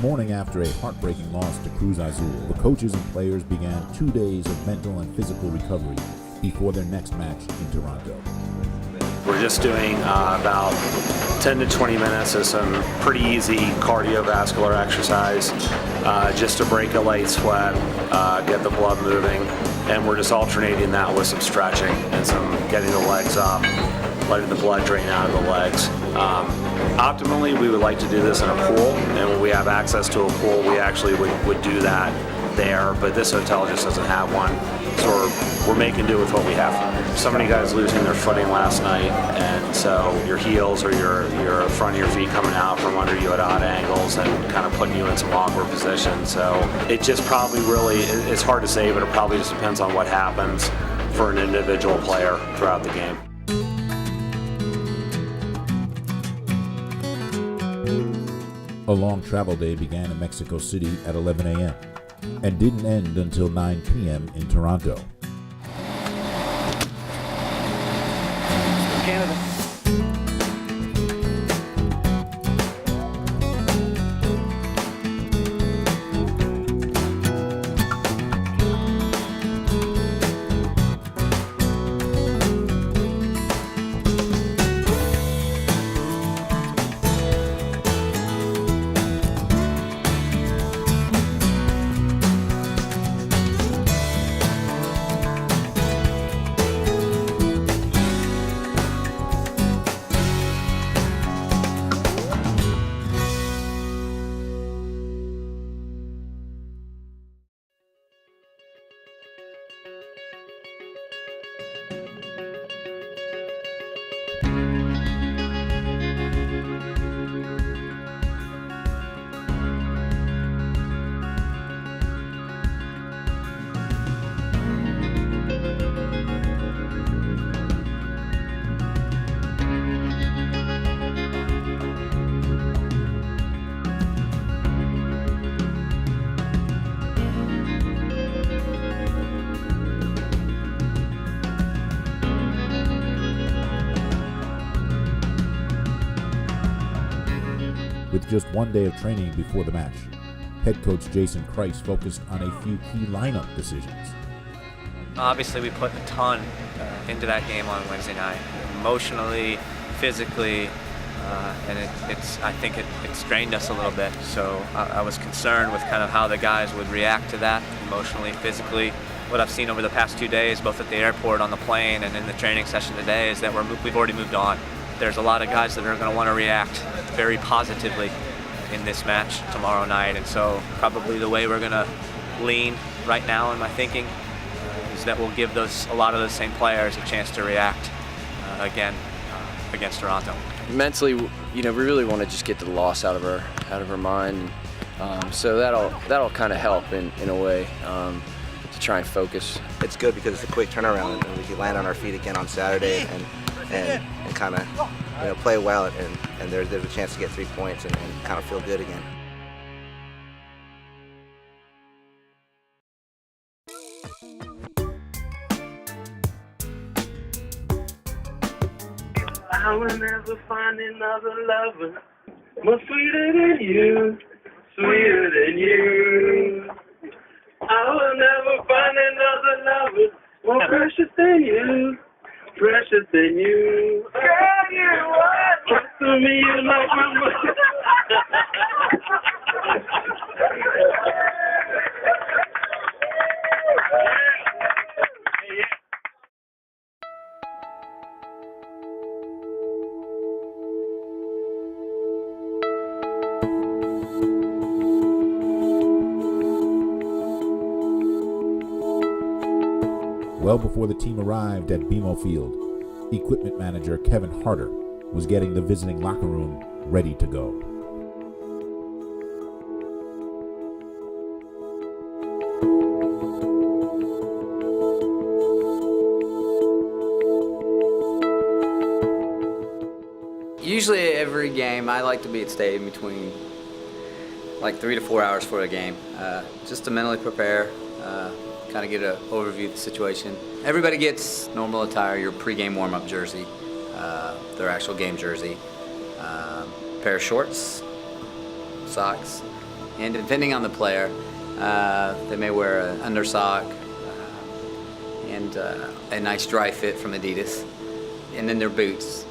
morning after a heartbreaking loss to Cruz Azul, the coaches and players began 2 days of mental and physical recovery before their next match in Toronto. We're just doing about 10 to 20 minutes of some pretty easy cardiovascular exercise just to break a light sweat, get the blood moving, and we're just alternating that with some stretching and some getting the legs up, letting the blood drain out of the legs. Optimally, we would like to do this in a pool, and when we have access to a pool, we actually would do that there, but this hotel just doesn't have one, so we're making do with what we have. So many guys losing their footing last night, and so your heels or your front of your feet coming out from under you at odd angles and kind of putting you in some awkward positions. So it just probably really, it's hard to say, but it probably just depends on what happens for an individual player throughout the game. A long travel day began in Mexico City at 11 a.m. and didn't end until 9 p.m. in Toronto. Canada. With just 1 day of training before the match, head coach Jason Kreis focused on a few key lineup decisions. Obviously, we put a ton into that game on Wednesday night, emotionally, physically, and I think it strained us a little bit. So I was concerned with kind of how the guys would react to that emotionally, physically. What I've seen over the past 2 days, both at the airport, on the plane, and in the training session today, is that we've already moved on. There's a lot of guys that are going to want to react very positively in this match tomorrow night, and so probably the way we're going to lean right now in my thinking is that we'll give a lot of those same players a chance to react again against Toronto. Mentally, we really want to just get the loss out of our mind, so that'll kind of help in a way to try and focus. It's good because it's a quick turnaround, and we can land on our feet again on Saturday and kind of play well, and there's a chance to get 3 points and kind of feel good again. I will never find another lover more sweeter than you, sweeter than you. I will never find another lover more precious than you, precious than you. Girl, you are. Talk to me, you like my mother. Well before the team arrived at BMO Field, equipment manager Kevin Harder was getting the visiting locker room ready to go. Usually every game, I like to be at stadium between like 3 to 4 hours for a game, just to mentally prepare, kind of get an overview of the situation. Everybody gets normal attire, your pre-game warm-up jersey, their actual game jersy, pair of shorts, socks, And depending on the player, they may wear an undersock and a nice dry fit from Adidas. And then their boots.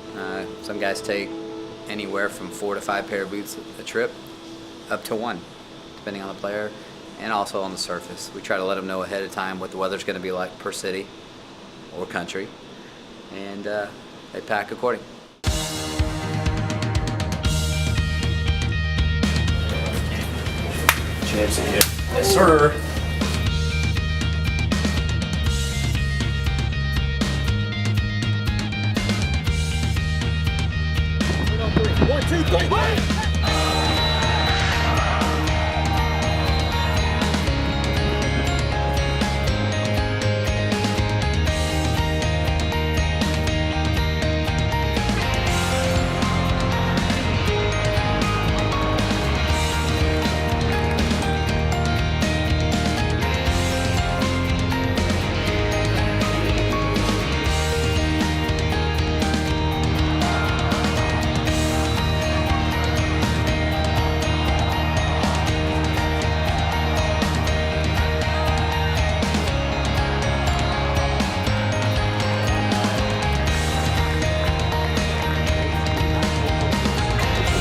Some guys take anywhere from 4 to 5 pair of boots a trip, up to 1, depending on the player, and also on the surface. We try to let them know ahead of time what the weather's going to be like per city or country, and they pack according. James here. Yes, sir.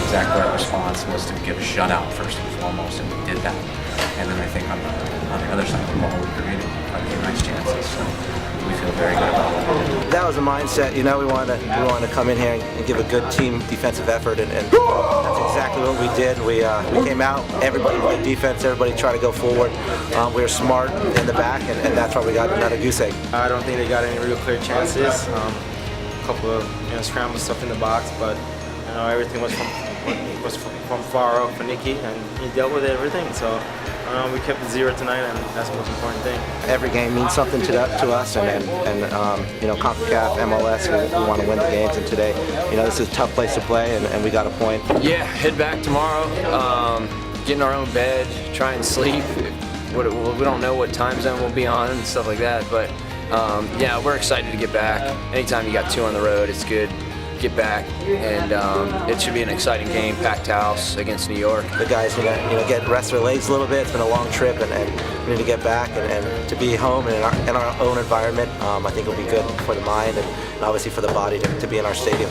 Exactly our response was to give a shutout first and foremost, and we did that. And then I think on the other side of the ball, we created quite a few nice chances. So we feel very good about what we did. That was a mindset. You know, we wanted to come in here and give a good team defensive effort, and that's exactly what we did. We came out, everybody played defense, everybody tried to go forward. We were smart in the back, and that's why we got another goose egg. I don't think they got any real clear chances. A couple of scramble stuff in the box, but everything was from far out for Nicky, and he dealt with everything. So we kept it 0 tonight, and that's the most important thing. Every game means something to us, and CONCACAF, MLS, we want to win the games. And today, this is a tough place to play, and we got a point. Yeah, head back tomorrow, get in our own bed, try and sleep. We don't know what time zone we'll be on and stuff like that, but yeah, we're excited to get back. Anytime you got 2 on the road, it's good. Get back, and it should be an exciting game, packed house against New York. The guys get rest their legs a little bit. It's been a long trip, and we need to get back and to be home and in our own environment. I think it'll be good for the mind and obviously for the body to be in our stadium.